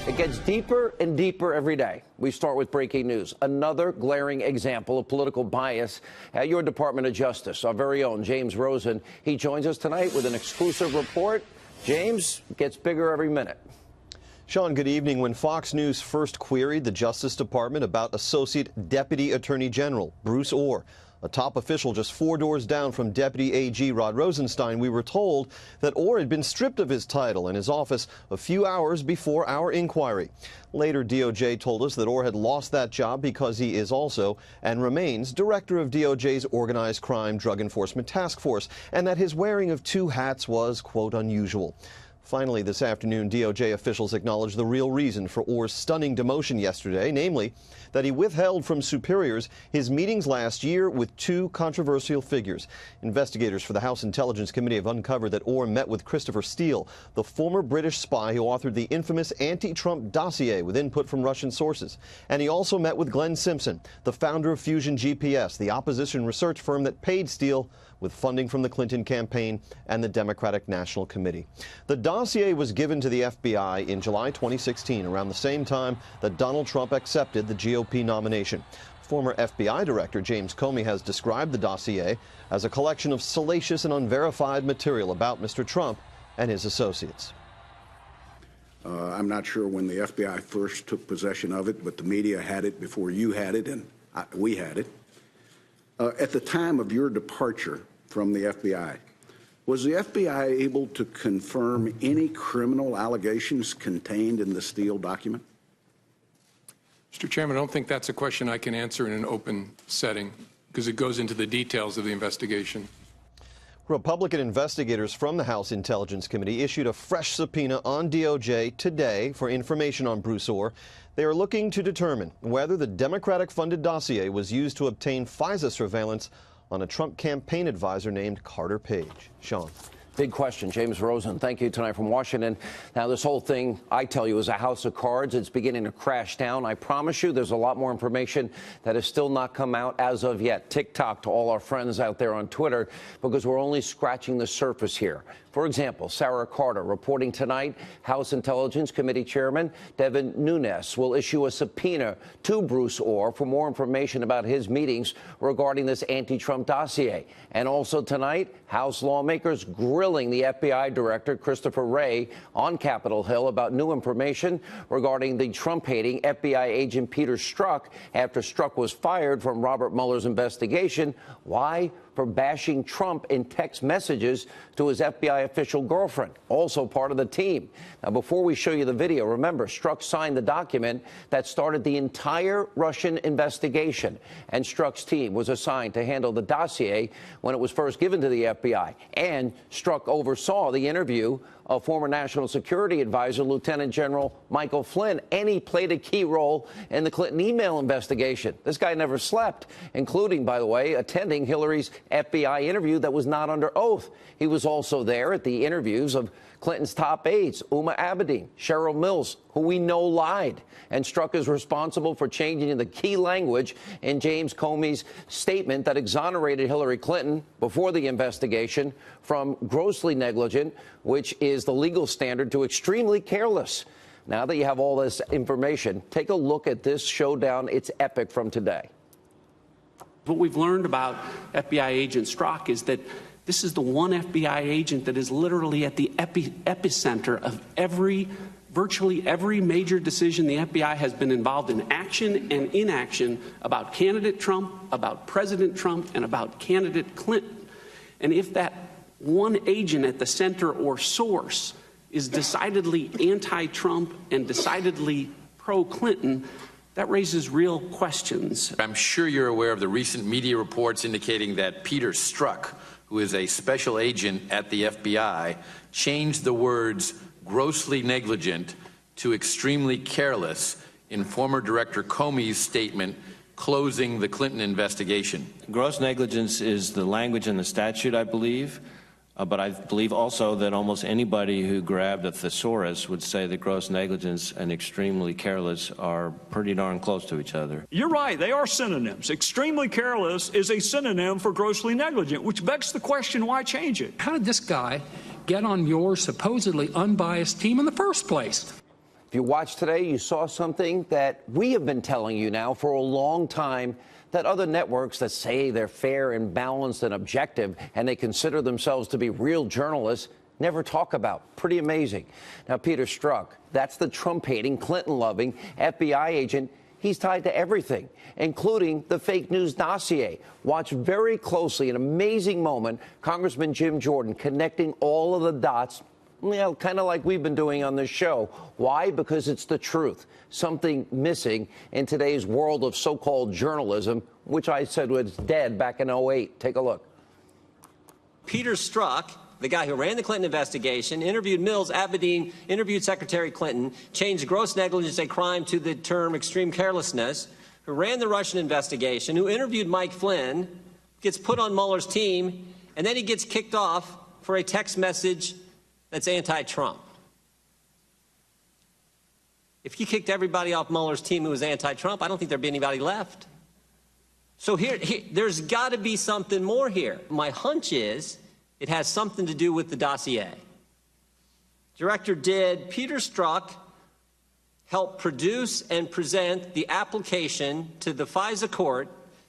It gets deeper and deeper every day. We start with breaking news. Another glaring example of political bias at your Department of Justice. Our very own James Rosen. He joins us tonight with an exclusive report. James, gets bigger every minute. Sean, good evening. When Fox News first queried the Justice Department about Associate Deputy Attorney General Bruce Ohr, a top official just 4 doors down from Deputy AG Rod Rosenstein, we were told that Ohr had been stripped of his title and his office a few hours before our inquiry. Later, DOJ told us that Ohr had lost that job because he is also and remains director of DOJ's Organized Crime Drug Enforcement Task Force, and that his wearing of 2 hats was, quote, unusual. Finally, this afternoon, DOJ officials acknowledged the real reason for Ohr's stunning demotion yesterday, namely that he withheld from superiors his meetings last year with 2 controversial figures. Investigators for the House Intelligence Committee have uncovered that Ohr met with Christopher Steele, the former British spy who authored the infamous anti-Trump dossier with input from Russian sources. And he also met with Glenn Simpson, the founder of Fusion GPS, the opposition research firm that paid Steele with funding from the Clinton campaign and the Democratic National Committee. The dossier was given to the FBI in July 2016, around the same time that Donald Trump accepted the GOP nomination. Former FBI Director James Comey has described the dossier as a collection of salacious and unverified material about Mr. Trump and his associates. I'm not sure when the FBI first took possession of it, but the media had it before you had it and we had it. At the time of your departure from the FBI, was the FBI able to confirm any criminal allegations contained in the Steele document? Mr. Chairman, I don't think that's a question I can answer in an open setting because it goes into the details of the investigation. Republican investigators from the House Intelligence Committee issued a fresh subpoena on DOJ today for information on Bruce Ohr. They are looking to determine whether the Democratic-funded dossier was used to obtain FISA surveillance on a Trump campaign advisor named Carter Page. Sean. Big question. James Rosen, thank you tonight from Washington. Now, this whole thing, I tell you, is a house of cards. It's beginning to crash down. I promise you there's a lot more information that has still not come out as of yet. TikTok to all our friends out there on Twitter, because we're only scratching the surface here. For example, Sarah Carter reporting tonight, House Intelligence Committee Chairman Devin Nunes will issue a subpoena to Bruce Ohr for more information about his meetings regarding this anti-Trump dossier. And also tonight, House lawmakers grilling the FBI Director Christopher Wray on Capitol Hill about new information regarding the Trump-hating FBI agent Peter Strzok after Strzok was fired from Robert Mueller's investigation. Why? For bashing Trump in text messages to his FBI official girlfriend, also part of the team. Now, before we show you the video, remember, Strzok signed the document that started the entire Russian investigation, and Strzok's team was assigned to handle the dossier when it was first given to the FBI. And Strzok oversaw the interview of former National Security Advisor Lieutenant General Michael Flynn, and he played a key role in the Clinton email investigation. This guy never slept, including, by the way, attending Hillary's FBI interview that was not under oath. He was also there at the interviews of Clinton's top aides, Uma Abedin, Cheryl Mills, who we know lied. And Strzok is responsible for changing the key language in James Comey's statement that exonerated Hillary Clinton before the investigation from grossly negligent, which is the legal standard, to extremely careless. Now that you have all this information, take a look at this showdown. It's epic from today. What we've learned about FBI agent Strzok is that this is the one FBI agent that is literally at the epicenter of virtually every major decision the FBI has been involved in, action and inaction, about candidate Trump, about President Trump, and about candidate Clinton. And if that one agent at the center or source is decidedly anti-Trump and decidedly pro-Clinton, that raises real questions. I'm sure you're aware of the recent media reports indicating that Peter Strzok, who is a special agent at the FBI, changed the words grossly negligent to extremely careless in former Director Comey's statement closing the Clinton investigation. Gross negligence is the language in the statute, I believe. But I believe also that almost anybody who grabbed a thesaurus would say that gross negligence and extremely careless are pretty darn close to each other. You're right, they are synonyms. Extremely careless is a synonym for grossly negligent, which begs the question, why change it? How did this guy get on your supposedly unbiased team in the first place? If you watched today, you saw something that we have been telling you now for a long time, that other networks that say they're fair and balanced and objective and they consider themselves to be real journalists never talk about. Pretty amazing. Now, Peter Strzok, that's the Trump-hating, Clinton-loving FBI agent. He's tied to everything, including the fake news dossier. Watch very closely, an amazing moment, Congressman Jim Jordan connecting all of the dots, kind of like we've been doing on this show. Why? Because it's the truth. Something missing in today's world of so-called journalism, which I said was dead back in 2008. Take a look. Peter Strzok, the guy who ran the Clinton investigation, interviewed Mills, Abedin, interviewed Secretary Clinton, changed gross negligence a crime to the term extreme carelessness, who ran the Russian investigation, who interviewed Mike Flynn, gets put on Mueller's team, and then he gets kicked off for a text message that's anti-Trump. If you kicked everybody off Mueller's team who was anti-Trump, I don't think there'd be anybody left. So here there's got to be something more here. My hunch is it has something to do with the dossier. Director, did Peter Strzok help produce and present the application to the FISA court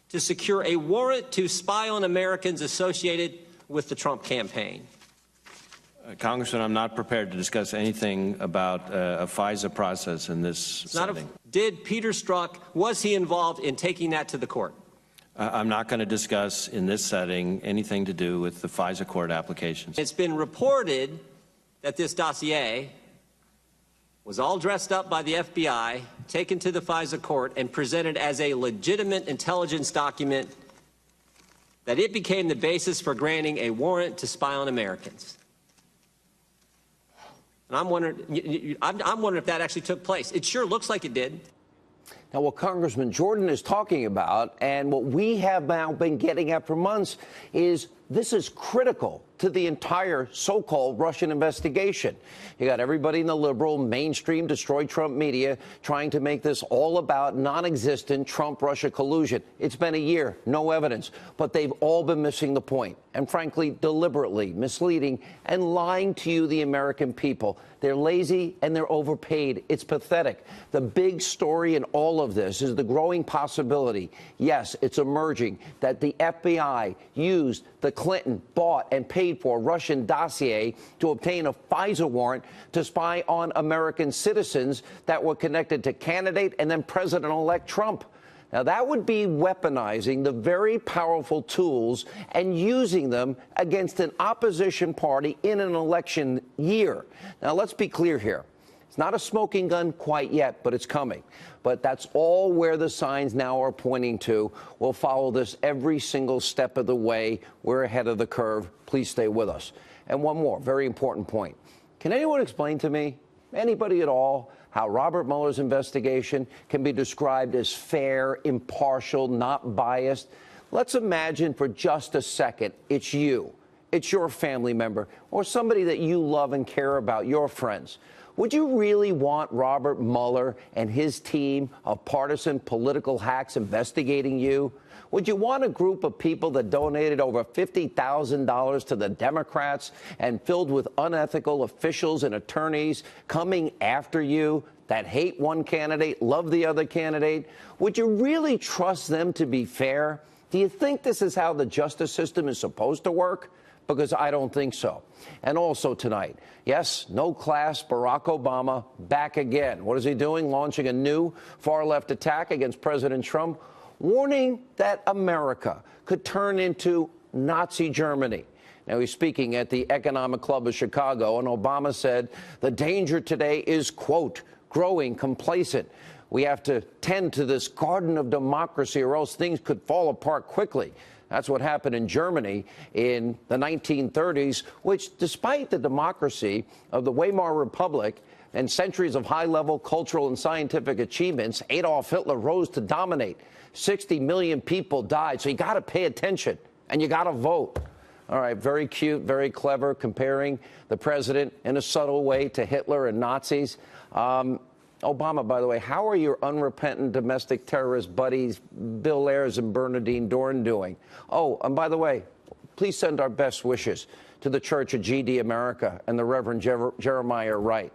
to secure a warrant to spy on Americans associated with the Trump campaign? Congressman, I'm not prepared to discuss anything about a FISA process in this setting. Did Peter Strzok, was he involved in taking that to the court? I'm not going to discuss in this setting anything to do with the FISA court applications. It's been reported that this dossier was all dressed up by the FBI, taken to the FISA court, and presented as a legitimate intelligence document, that it became the basis for granting a warrant to spy on Americans. And I'm wondering if that actually took place. It sure looks like it did. Now, what Congressman Jordan is talking about, and what we have now been getting at for months, is this is critical to the entire so-called Russian investigation. You got everybody in the liberal, mainstream, destroy Trump media trying to make this all about non-existent Trump-Russia collusion. It's been a year, no evidence, but they've all been missing the point, and frankly, deliberately misleading and lying to you, the American people. They're lazy and they're overpaid. It's pathetic. The big story in all of this is the growing possibility, yes, it's emerging, that the FBI used the Clinton bought and paid for Russian dossier to obtain a FISA warrant to spy on American citizens that were connected to candidate and then President-elect Trump. Now, that would be weaponizing the very powerful tools and using them against an opposition party in an election year. Now, let's be clear here. It's not a smoking gun quite yet, but it's coming. But that's all where the signs now are pointing to. We'll follow this every single step of the way. We're ahead of the curve. Please stay with us. And one more very important point. Can anyone explain to me, anybody at all, how Robert Mueller's investigation can be described as fair, impartial, not biased? Let's imagine for just a second it's you, it's your family member, or somebody that you love and care about, your friends. Would you really want Robert Mueller and his team of partisan political hacks investigating you? Would you want a group of people that donated over $50,000 to the Democrats and filled with unethical officials and attorneys coming after you that hate one candidate, love the other candidate? Would you really trust them to be fair? Do you think this is how the justice system is supposed to work? Because I don't think so. And also tonight, yes, no class, Barack Obama back again. What is he doing? Launching a new far-left attack against President Trump, warning that America could turn into Nazi Germany. Now, he's speaking at the Economic Club of Chicago, and Obama said the danger today is, quote, growing complacent. We have to tend to this garden of democracy or else things could fall apart quickly. That's what happened in Germany in the 1930s, which, despite the democracy of the Weimar Republic and centuries of high-level cultural and scientific achievements, Adolf Hitler rose to dominate. 60 million people died, so you got to pay attention, and you got to vote. All right, very cute, very clever, comparing the president in a subtle way to Hitler and Nazis. Obama, by the way, how are your unrepentant domestic terrorist buddies, Bill Ayers and Bernardine Dohrn, doing? Oh, and by the way, please send our best wishes to the Church of GD America and the Reverend Jeremiah Wright.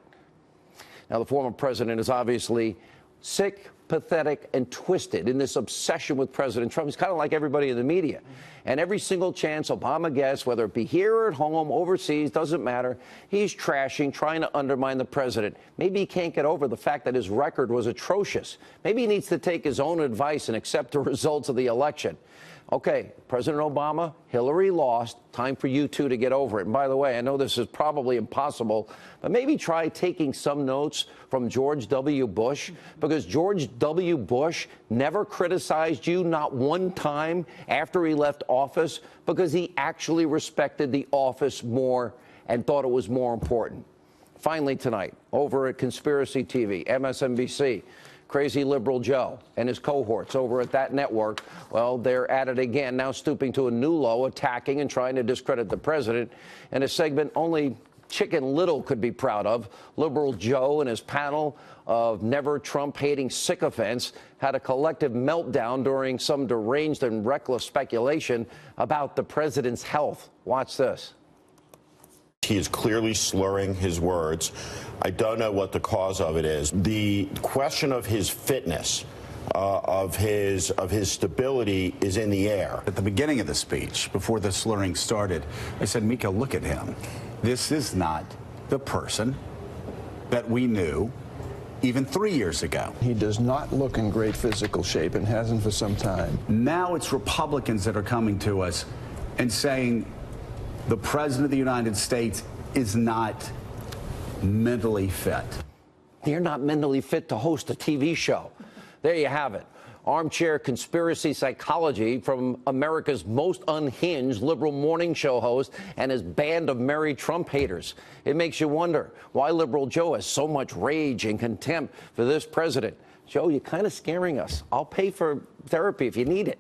Now, Now, the former president is obviously sick, pathetic, and twisted in this obsession with President Trump. He's kind of like everybody in the media. And every single chance Obama gets, whether it be here or at home, overseas, doesn't matter, he's trashing, trying to undermine the president. Maybe he can't get over the fact that his record was atrocious. Maybe he needs to take his own advice and accept the results of the election. Okay, President Obama, Hillary lost. Time for you two to get over it. And by the way, I know this is probably impossible, but maybe try taking some notes from George W. Bush, because George W. Bush never criticized you, not one time after he left office, because he actually respected the office more and thought it was more important. Finally tonight, over at Conspiracy TV, MSNBC, Crazy Liberal Joe and his cohorts over at that network, well, they're at it again, now stooping to a new low, attacking and trying to discredit the president in a segment only Chicken Little could be proud of. Liberal Joe and his panel of never Trump-hating sycophants had a collective meltdown during some deranged and reckless speculation about the president's health. Watch this. He is clearly slurring his words. I don't know what the cause of it is. The question of his fitness, of his stability, is in the air. At the beginning of the speech, before the slurring started, I said, Mika, look at him. This is not the person that we knew even 3 years ago. He does not look in great physical shape and hasn't for some time. Now it's Republicans that are coming to us and saying the President of the United States is not mentally fit. You're not mentally fit to host a TV show. There you have it. Armchair conspiracy psychology from America's most unhinged liberal morning show host and his band of merry Trump haters. It makes you wonder why Liberal Joe has so much rage and contempt for this president. Joe, you're kind of scaring us. I'll pay for therapy if you need it.